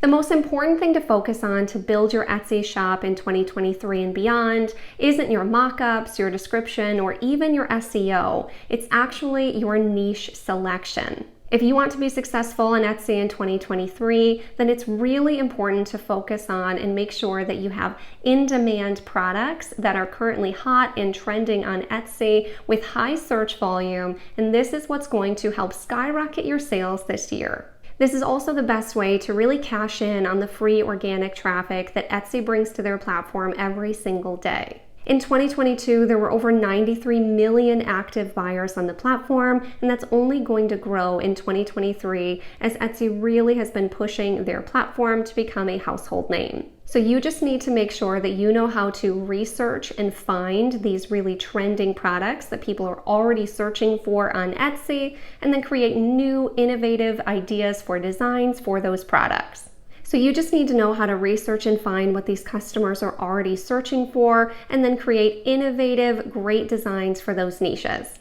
The most important thing to focus on to build your Etsy shop in 2023 and beyond isn't your mockups, your description, or even your SEO. It's actually your niche selection. If you want to be successful on Etsy in 2023, then it's really important to focus on and make sure that you have in-demand products that are currently hot and trending on Etsy with high search volume, and this is what's going to help skyrocket your sales this year. This is also the best way to really cash in on the free organic traffic that Etsy brings to their platform every single day. In 2022, there were over 93 million active buyers on the platform, and that's only going to grow in 2023 as Etsy really has been pushing their platform to become a household name. So you just need to make sure that you know how to research and find these really trending products that people are already searching for on Etsy, and then create new innovative ideas for designs for those products. So you just need to know how to research and find what these customers are already searching for, and then create innovative, great designs for those niches.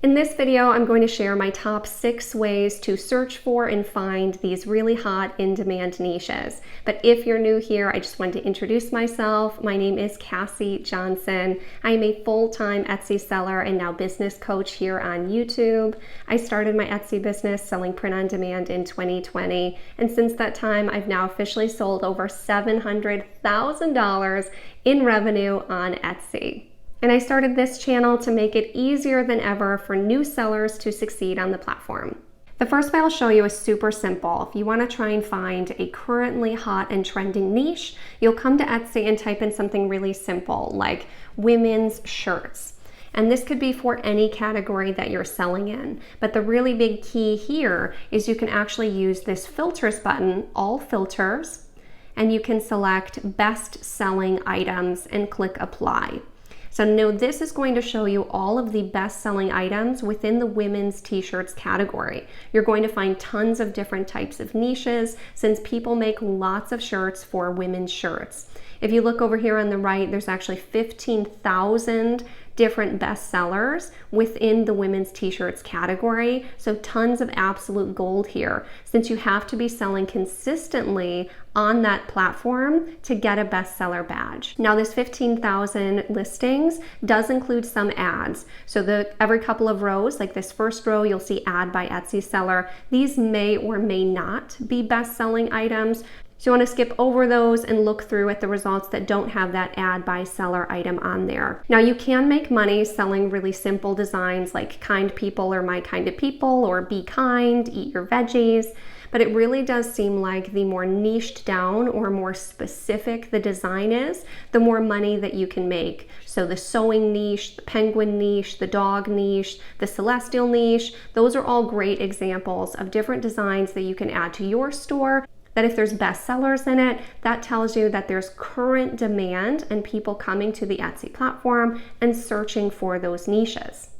In this video, I'm going to share my top 6 ways to search for and find these really hot in-demand niches. But if you're new here, I just wanted to introduce myself. My name is Cassie Johnson. I am a full-time Etsy seller and now business coach here on YouTube. I started my Etsy business selling print on demand in 2020, and since that time, I've now officially sold over $700,000 in revenue on Etsy. And I started this channel to make it easier than ever for new sellers to succeed on the platform. The first way I'll show you is super simple. If you want to try and find a currently hot and trending niche, you'll come to Etsy and type in something really simple like women's shirts. And this could be for any category that you're selling in. But the really big key here is you can actually use this filters button, all filters, and you can select best selling items and click apply. So now this is going to show you all of the best-selling items within the women's t-shirts category. You're going to find tons of different types of niches since people make lots of shirts for women's shirts. If you look over here on the right, there's actually 15,000 different bestsellers within the women's t-shirts category. So tons of absolute gold here, since you have to be selling consistently on that platform to get a bestseller badge. Now this 15,000 listings does include some ads. So every couple of rows, like this first row, you'll see ad by Etsy seller. These may or may not be best-selling items. So you want to skip over those and look through at the results that don't have that ad by seller item on there. Now you can make money selling really simple designs like kind people or my kind of people or be kind, eat your veggies, but it really does seem like the more niched down or more specific the design is, the more money that you can make. So the sewing niche, the penguin niche, the dog niche, the celestial niche, those are all great examples of different designs that you can add to your store. That if there's bestsellers in it, that tells you that there's current demand and people coming to the Etsy platform and searching for those niches.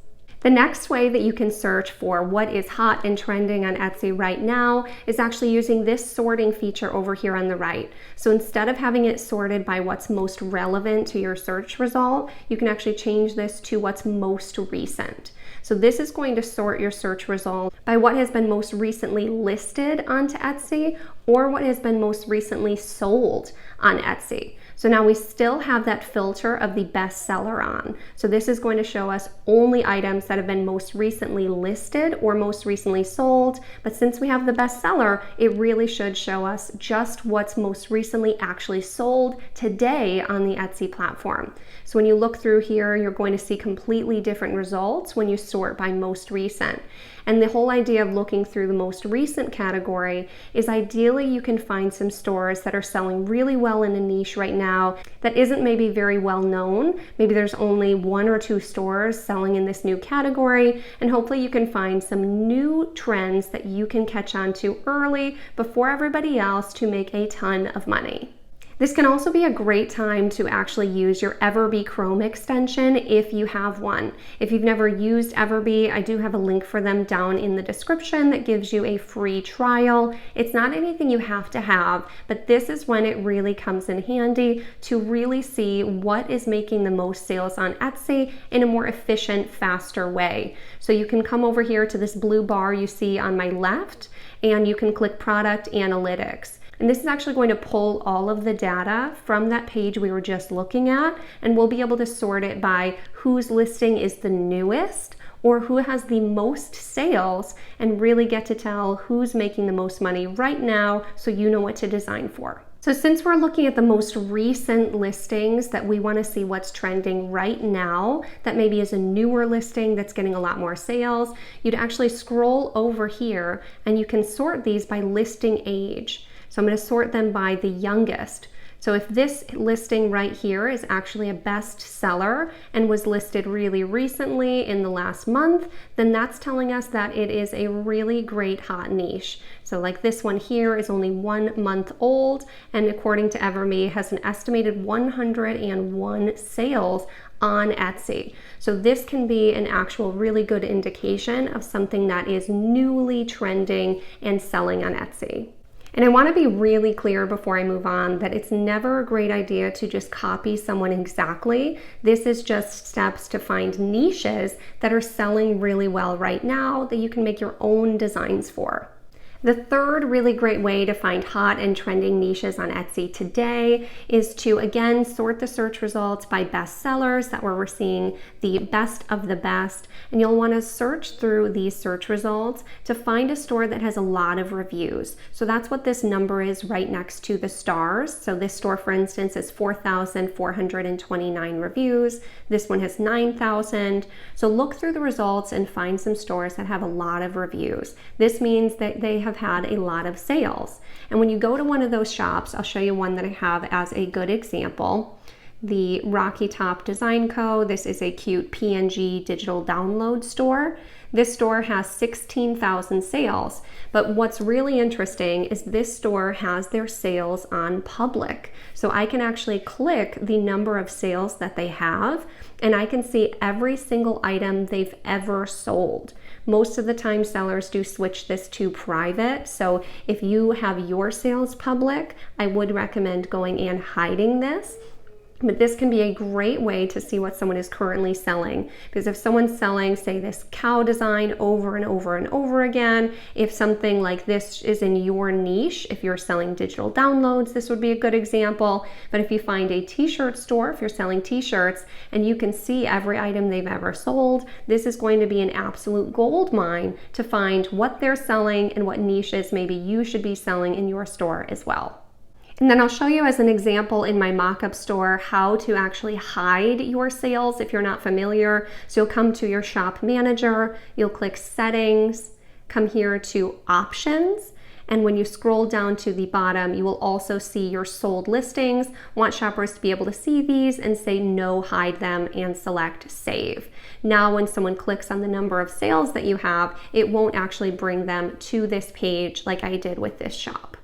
The next way that you can search for what is hot and trending on Etsy right now is actually using this sorting feature over here on the right. So instead of having it sorted by what's most relevant to your search result, you can actually change this to what's most recent. So this is going to sort your search result by what has been most recently listed onto Etsy or what has been most recently sold on Etsy. So now we still have that filter of the bestseller on. So this is going to show us only items that have been most recently listed or most recently sold. But since we have the bestseller, it really should show us just what's most recently actually sold today on the Etsy platform. So when you look through here, you're going to see completely different results when you sort by most recent. And the whole idea of looking through the most recent category is ideally you can find some stores that are selling really well in a niche right now that isn't maybe very well known. Maybe there's only 1 or 2 stores selling in this new category, and hopefully you can find some new trends that you can catch on to early before everybody else to make a ton of money. This can also be a great time to actually use your Everbee Chrome extension if you have one. If you've never used Everbee, I do have a link for them down in the description that gives you a free trial. It's not anything you have to have, but this is when it really comes in handy to really see what is making the most sales on Etsy in a more efficient, faster way. So you can come over here to this blue bar you see on my left, and you can click Product Analytics. And this is actually going to pull all of the data from that page we were just looking at, and we'll be able to sort it by whose listing is the newest or who has the most sales, and really get to tell who's making the most money right now so you know what to design for. So since we're looking at the most recent listings that we want to see what's trending right now, that maybe is a newer listing that's getting a lot more sales, you'd actually scroll over here and you can sort these by listing age. So I'm going to sort them by the youngest. So if this listing right here is actually a best seller and was listed really recently in the last month, then that's telling us that it is a really great hot niche. So like this one here is only 1 month old, and according to EverMe has an estimated 101 sales on Etsy. So this can be an actual really good indication of something that is newly trending and selling on Etsy. And I want to be really clear before I move on that it's never a great idea to just copy someone exactly. This is just steps to find niches that are selling really well right now that you can make your own designs for. The third really great way to find hot and trending niches on Etsy today is to, again, sort the search results by bestsellers. That where we're seeing the best of the best. And you'll want to search through these search results to find a store that has a lot of reviews. So that's what this number is right next to the stars. So this store, for instance, is 4,429 reviews. This one has 9,000. So look through the results and find some stores that have a lot of reviews. This means that they have had a lot of sales. And when you go to one of those shops, I'll show you one that I have as a good example. The Rocky Top Design Co. This is a cute PNG digital download store. This store has 16,000 sales, but what's really interesting is this store has their sales on public. So I can actually click the number of sales that they have, and I can see every single item they've ever sold. Most of the time sellers do switch this to private, so if you have your sales public, I would recommend going and hiding this. But this can be a great way to see what someone is currently selling, because if someone's selling, say, this cow design over and over and over again, if something like this is in your niche, if you're selling digital downloads, this would be a good example. But if you find a t-shirt store, if you're selling t-shirts and you can see every item they've ever sold, this is going to be an absolute gold mine to find what they're selling and what niches maybe you should be selling in your store as well. And then I'll show you as an example in my mock-up store how to actually hide your sales if you're not familiar. So you'll come to your shop manager, you'll click settings, come here to options, and when you scroll down to the bottom, you will also see your sold listings. Want shoppers to be able to see these and say no, hide them, and select save. Now when someone clicks on the number of sales that you have, it won't actually bring them to this page like I did with this shop.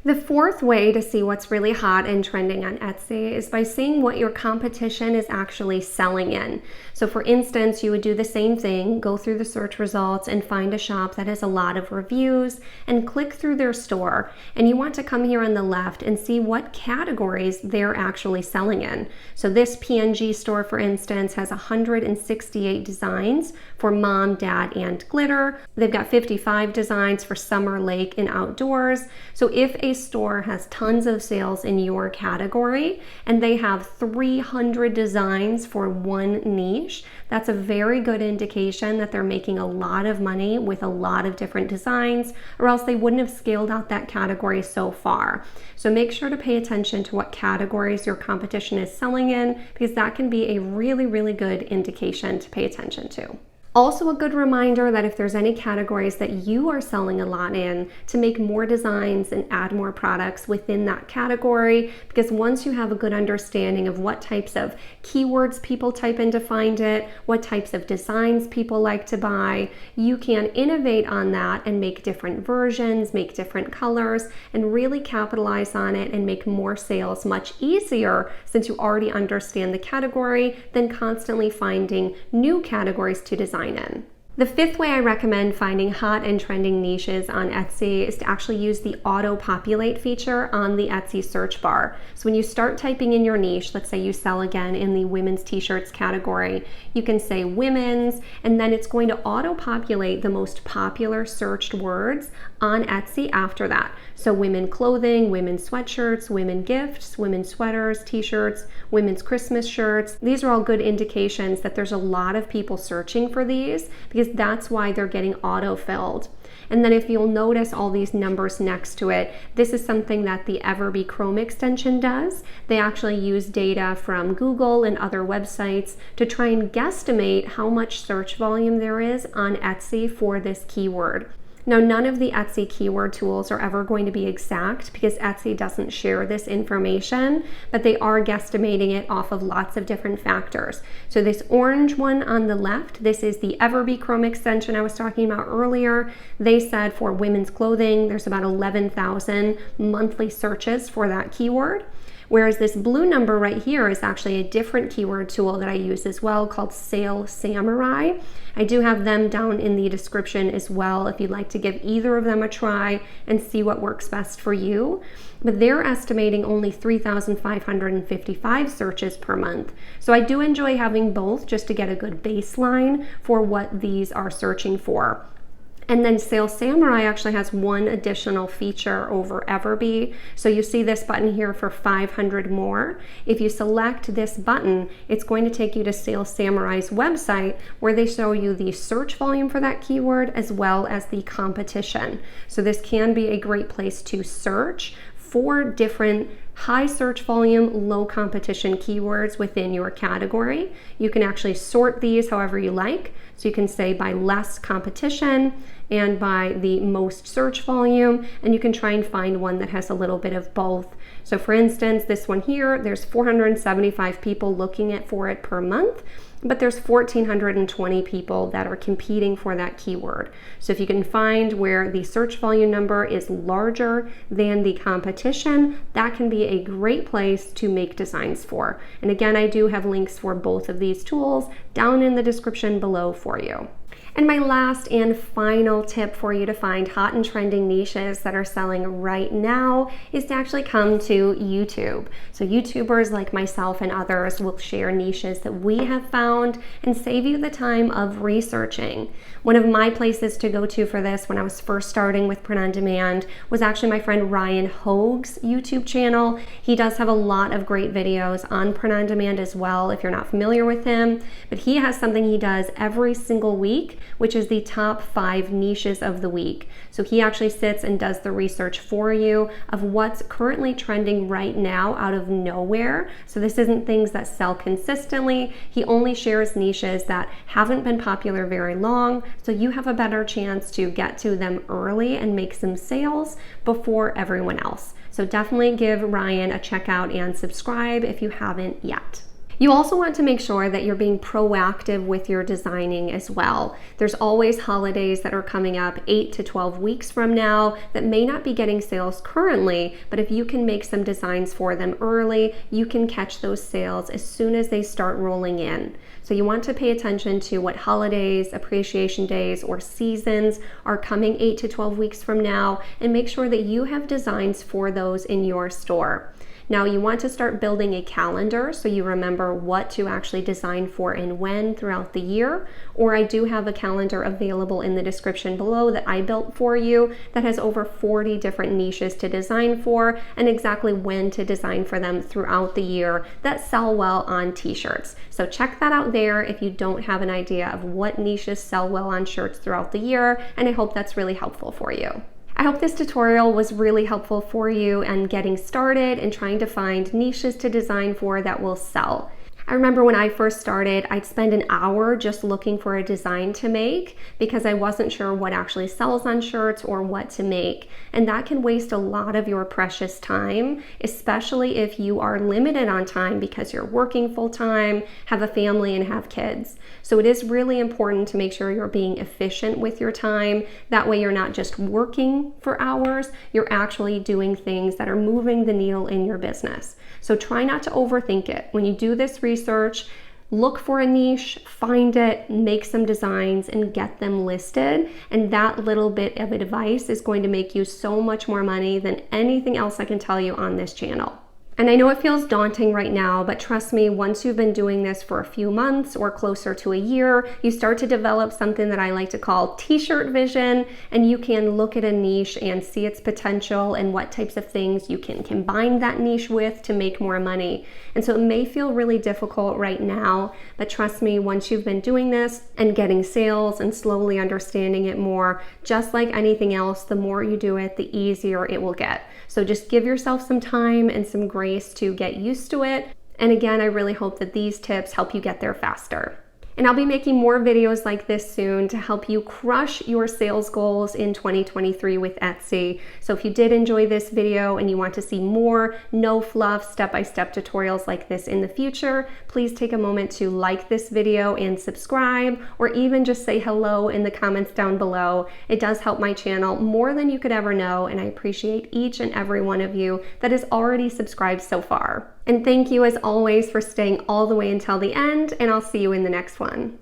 The fourth way to see what's really hot and trending on Etsy is by seeing what your competition is actually selling in. So for instance, you would do the same thing, go through the search results and find a shop that has a lot of reviews and click through their store. And you want to come here on the left and see what categories they're actually selling in. So this PNG store, for instance, has 168 designs for mom, dad, and glitter. They've got 55 designs for summer, lake, and outdoors. So if a store has tons of sales in your category and they have 300 designs for one niche, that's a very good indication that they're making a lot of money with a lot of different designs, or else they wouldn't have scaled out that category so far. So make sure to pay attention to what categories your competition is selling in, because that can be a really, really good indication to pay attention to. Also a good reminder that if there's any categories that you are selling a lot in, to make more designs and add more products within that category, because once you have a good understanding of what types of keywords people type in to find it, what types of designs people like to buy, you can innovate on that and make different versions, make different colors, and really capitalize on it and make more sales much easier since you already understand the category than constantly finding new categories to design in. The fifth way I recommend finding hot and trending niches on Etsy is to actually use the auto-populate feature on the Etsy search bar. So when you start typing in your niche, let's say you sell again in the women's t-shirts category, you can say women's, and then it's going to auto-populate the most popular searched words on Etsy after that. So women clothing, women's sweatshirts, women gifts, women's sweaters, t-shirts, women's Christmas shirts. These are all good indications that there's a lot of people searching for these, because that's why they're getting auto-filled. And then if you'll notice all these numbers next to it, this is something that the 𝗗𝗗𝗗𝗗𝗃 extension does. They actually use data from Google and other websites to try and guesstimate how much search volume there is on Etsy for this keyword. Now, none of the Etsy keyword tools are ever going to be exact because Etsy doesn't share this information, but they are guesstimating it off of lots of different factors. So this orange one on the left, this is the 𝗗𝗗𝗃𝗗𝗃 extension I was talking about earlier. They said for women's clothing, there's about 11,000 monthly searches for that keyword. Whereas this blue number right here is actually a different keyword tool that I use as well called 𝗖𝗢𝗗𝗗𝗧. I do have them down in the description as well if you'd like to give either of them a try and see what works best for you. But they're estimating only 3,555 searches per month. So I do enjoy having both just to get a good baseline for what these are searching for. And then 𝗖𝗢𝗗𝗃𝗧 actually has one additional feature over 𝗗𝗗𝗃. So you see this button here for 500 more. If you select this button, it's going to take you to 𝗖𝗢𝗗𝗃𝗧's website where they show you the search volume for that keyword as well as the competition. So this can be a great place to search for different high search volume, low competition keywords within your category. You can actually sort these however you like. So you can say by less competition and by the most search volume, and you can try and find one that has a little bit of both. So for instance, this one here, there's 475 people looking for it per month, but there's 1,420 people that are competing for that keyword. So if you can find where the search volume number is larger than the competition, that can be a great place to make designs for. And again, I do have links for both of these tools down in the description below for you. And my last and final tip for you to find hot and trending niches that are selling right now is to actually come to YouTube. So YouTubers like myself and others will share niches that we have found and save you the time of researching. One of my places to go to for this when I was first starting with print on demand was actually my friend Ryan Hogue's YouTube channel. He does have a lot of great videos on print on demand as well if you're not familiar with him, but he has something he does every single week, which is the top 5 niches of the week. So he actually sits and does the research for you of what's currently trending right now out of nowhere. So this isn't things that sell consistently. He only shares niches that haven't been popular very long, so you have a better chance to get to them early and make some sales before everyone else. So definitely give Ryan a check out and subscribe if you haven't yet. You also want to make sure that you're being proactive with your designing as well. There's always holidays that are coming up 8 to 12 weeks from now that may not be getting sales currently, but if you can make some designs for them early, you can catch those sales as soon as they start rolling in. So you want to pay attention to what holidays, appreciation days, or seasons are coming 8 to 12 weeks from now, and make sure that you have designs for those in your store. Now you want to start building a calendar so you remember what to actually design for and when throughout the year, or I do have a calendar available in the description below that I built for you that has over 40 different niches to design for and exactly when to design for them throughout the year that sell well on t-shirts. So check that out there if you don't have an idea of what niches sell well on shirts throughout the year, and I hope that's really helpful for you. I hope this tutorial was really helpful for you and getting started and trying to find niches to design for that will sell. I remember when I first started, I'd spend an hour just looking for a design to make because I wasn't sure what actually sells on shirts or what to make. And that can waste a lot of your precious time, especially if you are limited on time because you're working full time, have a family, and have kids. So it is really important to make sure you're being efficient with your time. That way you're not just working for hours, you're actually doing things that are moving the needle in your business. So try not to overthink it. When you do this research, Look for a niche, find it, make some designs, and get them listed. And that little bit of advice is going to make you so much more money than anything else I can tell you on this channel. And I know it feels daunting right now, but trust me, once you've been doing this for a few months or closer to a year, you start to develop something that I like to call t-shirt vision, and you can look at a niche and see its potential and what types of things you can combine that niche with to make more money. And so it may feel really difficult right now, but trust me, once you've been doing this and getting sales and slowly understanding it more, just like anything else, the more you do it, the easier it will get. So just give yourself some time and some grace to get used to it. And again, I really hope that these tips help you get there faster. And I'll be making more videos like this soon to help you crush your sales goals in 2023 with Etsy. So if you did enjoy this video and you want to see more no fluff step-by-step tutorials like this in the future, please take a moment to like this video and subscribe, or even just say hello in the comments down below. It does help my channel more than you could ever know, and I appreciate each and every one of you that has already subscribed so far. And thank you as always for staying all the way until the end, and I'll see you in the next one.